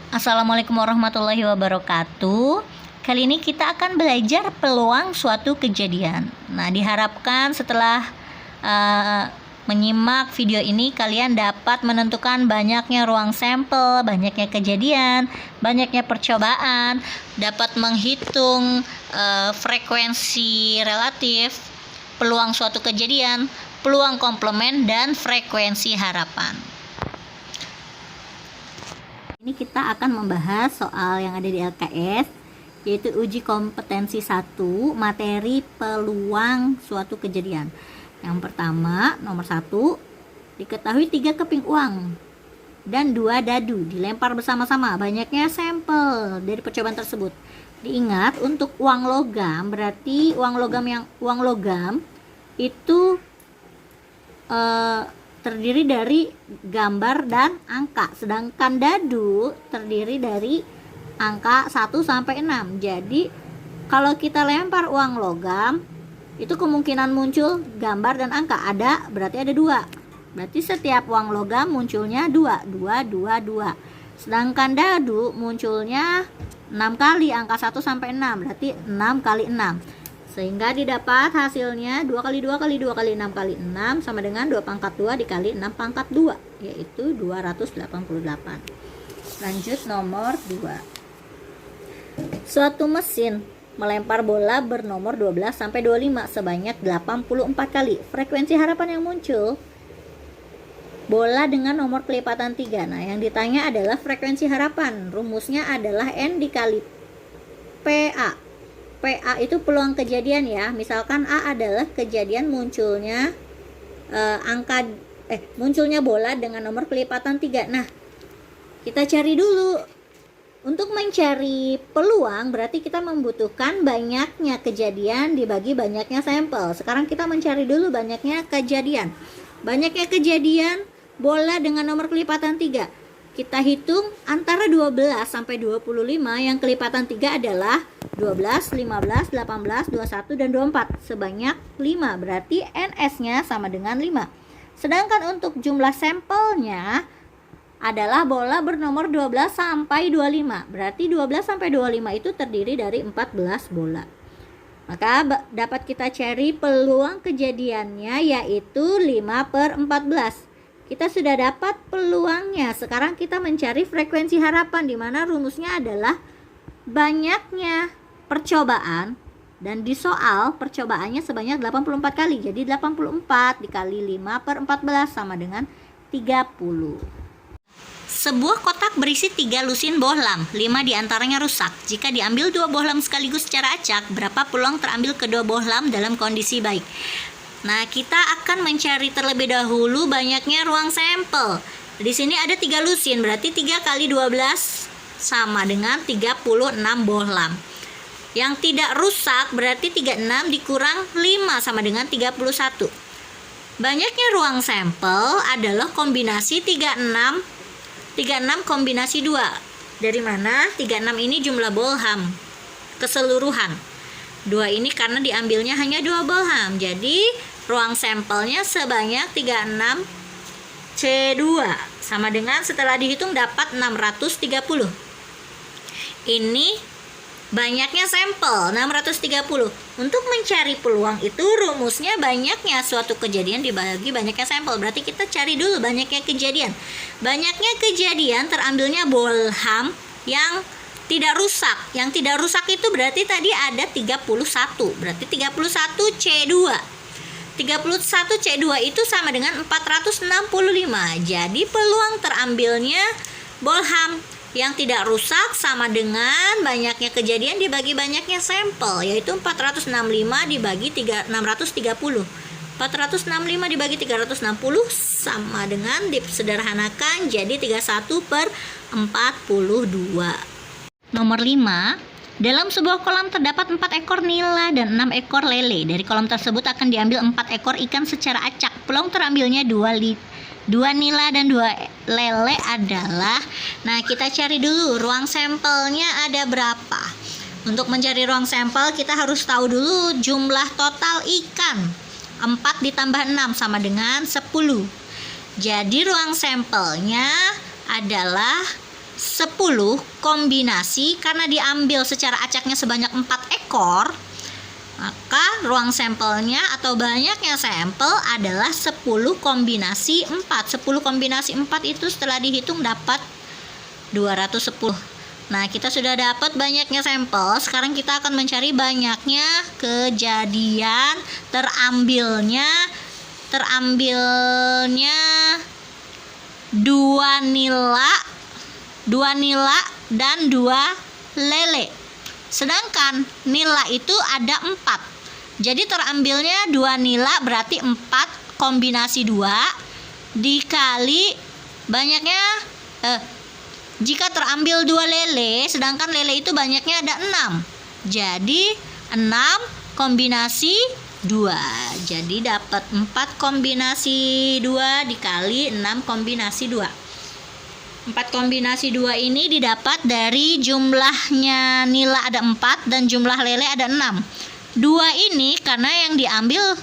Assalamualaikum warahmatullahi wabarakatuh. Kali ini kita akan belajar peluang suatu kejadian. Nah, diharapkan setelah menyimak video ini kalian dapat menentukan banyaknya ruang sampel, banyaknya kejadian, banyaknya percobaan, dapat menghitung frekuensi relatif, peluang suatu kejadian, peluang komplement, dan frekuensi harapan. Ini kita akan membahas soal yang ada di LKS, yaitu uji kompetensi 1, materi peluang suatu kejadian. Yang pertama, nomor 1, diketahui 3 keping uang dan 2 dadu dilempar bersama-sama. Banyaknya sampel dari percobaan tersebut. Diingat, untuk uang logam berarti uang logam itu terdiri dari gambar dan angka, sedangkan dadu terdiri dari angka 1 sampai 6. Jadi kalau kita lempar uang logam, itu kemungkinan muncul gambar dan angka berarti ada 2. Berarti setiap uang logam munculnya 2. Sedangkan dadu munculnya 6 kali, angka 1 sampai 6, berarti 6 kali 6. Sehingga didapat hasilnya 2 kali 2 kali 2 kali 6 kali 6 sama dengan 2 pangkat 2 dikali 6 pangkat 2, yaitu 288. Lanjut nomor 2. Suatu mesin melempar bola bernomor 12 sampai 25 sebanyak 84 kali. Frekuensi harapan yang muncul bola dengan nomor kelipatan 3. Nah, yang ditanya adalah frekuensi harapan. Rumusnya adalah N dikali PA. PA itu peluang kejadian ya. Misalkan A adalah kejadian munculnya munculnya bola dengan nomor kelipatan 3. Nah, kita cari dulu. Untuk mencari peluang berarti kita membutuhkan banyaknya kejadian dibagi banyaknya sampel. Sekarang kita mencari dulu banyaknya kejadian. Banyaknya kejadian bola dengan nomor kelipatan 3. Kita hitung antara 12 sampai 25, yang kelipatan 3 adalah 12, 15, 18, 21, dan 24. Sebanyak 5, berarti NS-nya sama dengan 5. Sedangkan untuk jumlah sampelnya adalah bola bernomor 12 sampai 25. Berarti 12 sampai 25 itu terdiri dari 14 bola. Maka dapat kita cari peluang kejadiannya, yaitu 5/14. Kita sudah dapat peluangnya. Sekarang kita mencari frekuensi harapan, di mana rumusnya adalah banyaknya percobaan, dan di soal percobaannya sebanyak 84 kali. Jadi 84 dikali 5/14 sama dengan 30. Sebuah kotak berisi 3 lusin bohlam, 5 diantaranya rusak. Jika diambil 2 bohlam sekaligus secara acak, berapa peluang terambil kedua bohlam dalam kondisi baik? Nah, kita akan mencari terlebih dahulu banyaknya ruang sampel. Di sini ada 3 lusin, berarti 3 kali 12 sama dengan 36 bohlam. Yang tidak rusak berarti 36 dikurang 5 sama dengan 31. Banyaknya ruang sampel adalah kombinasi 36 kombinasi 2. Dari mana? 36 ini jumlah bohlam keseluruhan. 2 ini karena diambilnya hanya 2 bohlam. Jadi ruang sampelnya sebanyak 36 C2 sama dengan, setelah dihitung dapat 630. Ini banyaknya sampel 630. Untuk mencari peluang itu rumusnya banyaknya suatu kejadian dibagi banyaknya sampel. Berarti kita cari dulu banyaknya kejadian. Banyaknya kejadian terambilnya bohlam yang tidak rusak. Yang tidak rusak itu berarti tadi ada 31. Berarti 31 C2. 31 C2 itu sama dengan 465. Jadi peluang terambilnya bohlam yang tidak rusak sama dengan banyaknya kejadian dibagi banyaknya sampel, yaitu 465 dibagi 630. 465 dibagi 360 sama dengan, disederhanakan jadi 31/42. Nomor 5. Dalam sebuah kolam terdapat 4 ekor nila dan 6 ekor lele. Dari kolam tersebut akan diambil 4 ekor ikan secara acak. Peluang terambilnya 2 nila dan 2 lele adalah, nah kita cari dulu ruang sampelnya ada berapa. Untuk mencari ruang sampel kita harus tahu dulu jumlah total ikan. 4 ditambah 6 sama dengan 10. Jadi ruang sampelnya adalah 10 kombinasi karena diambil secara acaknya sebanyak 4 ekor, maka ruang sampelnya atau banyaknya sampel adalah 10 kombinasi 4. 10 kombinasi 4 itu setelah dihitung dapat 210. Nah, kita sudah dapat banyaknya sampel. Sekarang kita akan mencari banyaknya kejadian terambilnya 2 nila dan 2 lele. Sedangkan nila itu ada 4. Jadi terambilnya 2 nila berarti 4 kombinasi 2 dikali banyaknya jika terambil 2 lele, sedangkan lele itu banyaknya ada 6. Jadi 6 kombinasi 2. Jadi dapat 4 kombinasi 2 dikali 6 kombinasi 2. 4 kombinasi 2 ini didapat dari jumlahnya nila ada 4 dan jumlah lele ada 6. 2 ini karena yang diambil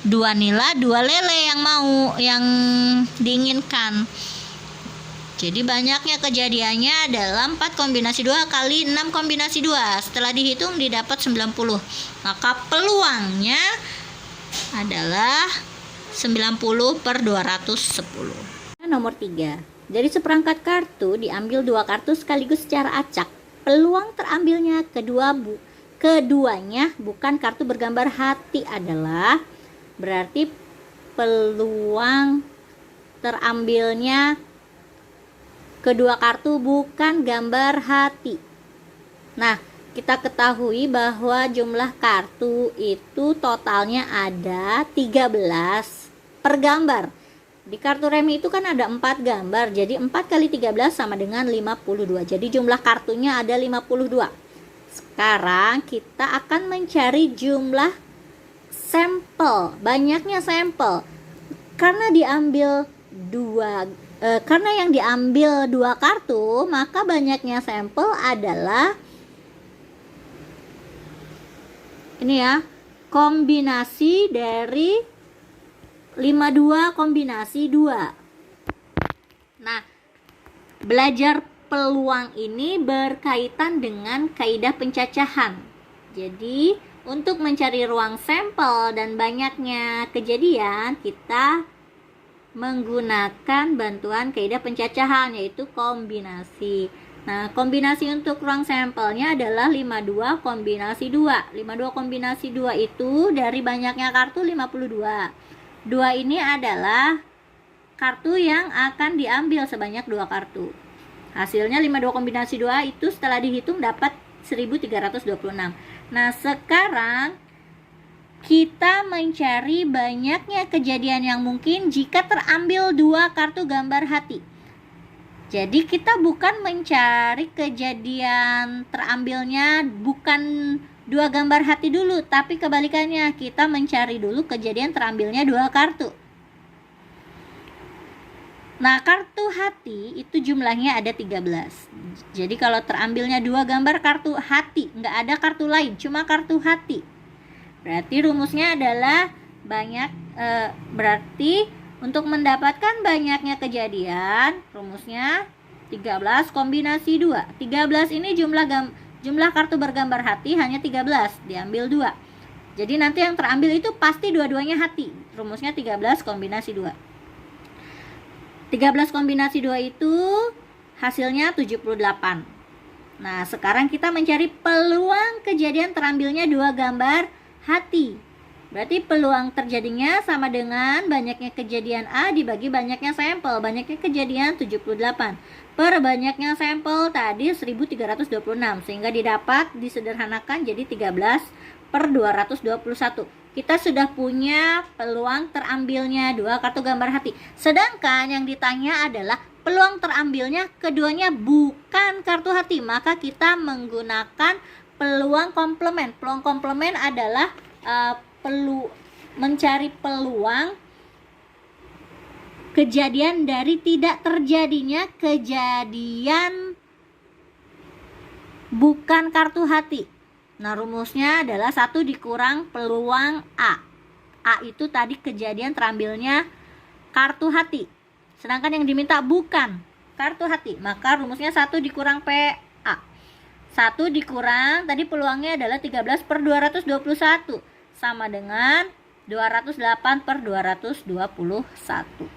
2 nila, 2 lele yang diinginkan. Jadi banyaknya kejadiannya adalah 4 kombinasi 2 kali 6 kombinasi 2. Setelah dihitung didapat 90. Maka peluangnya adalah 90/210. Nomor 3. Dari seperangkat kartu diambil 2 kartu sekaligus secara acak. Peluang terambilnya keduanya bukan kartu bergambar hati adalah, berarti peluang terambilnya kedua kartu bukan gambar hati. Nah, kita ketahui bahwa jumlah kartu itu totalnya ada 13 per gambar. Di kartu remi itu kan ada 4 gambar, jadi 4 kali 13 sama dengan 52. Jadi jumlah kartunya ada 52. Sekarang kita akan mencari jumlah sampel, banyaknya sampel. Karena yang diambil 2 kartu, maka banyaknya sampel adalah ini ya, kombinasi dari 52 kombinasi 2. Nah, belajar peluang ini berkaitan dengan kaidah pencacahan. Jadi, untuk mencari ruang sampel dan banyaknya kejadian, kita menggunakan bantuan kaidah pencacahan, yaitu kombinasi. Nah, kombinasi untuk ruang sampelnya adalah 52 kombinasi 2. 52 kombinasi 2 itu dari banyaknya kartu 52. 2 ini adalah kartu yang akan diambil sebanyak 2 kartu. Hasilnya 52 kombinasi 2 itu setelah dihitung dapat 1326. Nah, sekarang kita mencari banyaknya kejadian yang mungkin jika terambil 2 kartu gambar hati. Jadi kita bukan mencari kejadian terambilnya bukan 2 gambar hati dulu, tapi kebalikannya, kita mencari dulu kejadian terambilnya 2 kartu. Nah, kartu hati itu jumlahnya ada 13. Jadi kalau terambilnya 2 gambar kartu hati, nggak ada kartu lain, cuma kartu hati. Berarti rumusnya adalah berarti untuk mendapatkan banyaknya kejadian, rumusnya 13 kombinasi 2. 13 ini jumlah kartu bergambar hati hanya 13, diambil 2. Jadi nanti yang terambil itu pasti dua-duanya hati. Rumusnya 13 kombinasi 2. 13 kombinasi 2 itu hasilnya 78. Nah, sekarang kita mencari peluang kejadian terambilnya 2 gambar hati. Berarti peluang terjadinya sama dengan banyaknya kejadian A dibagi banyaknya sampel. Banyaknya kejadian 78 per banyaknya sampel tadi 1326, sehingga didapat disederhanakan jadi 13/221. Kita sudah punya peluang terambilnya 2 kartu gambar hati. Sedangkan yang ditanya adalah peluang terambilnya keduanya bukan kartu hati, maka kita menggunakan peluang komplement. Peluang komplement adalah mencari peluang kejadian dari tidak terjadinya kejadian bukan kartu hati. Nah, rumusnya adalah 1 dikurang peluang A. A itu tadi kejadian terambilnya kartu hati. Sedangkan yang diminta bukan kartu hati. Maka rumusnya 1 dikurang PA. 1 dikurang, tadi peluangnya adalah 13/221. Sama dengan 208/221.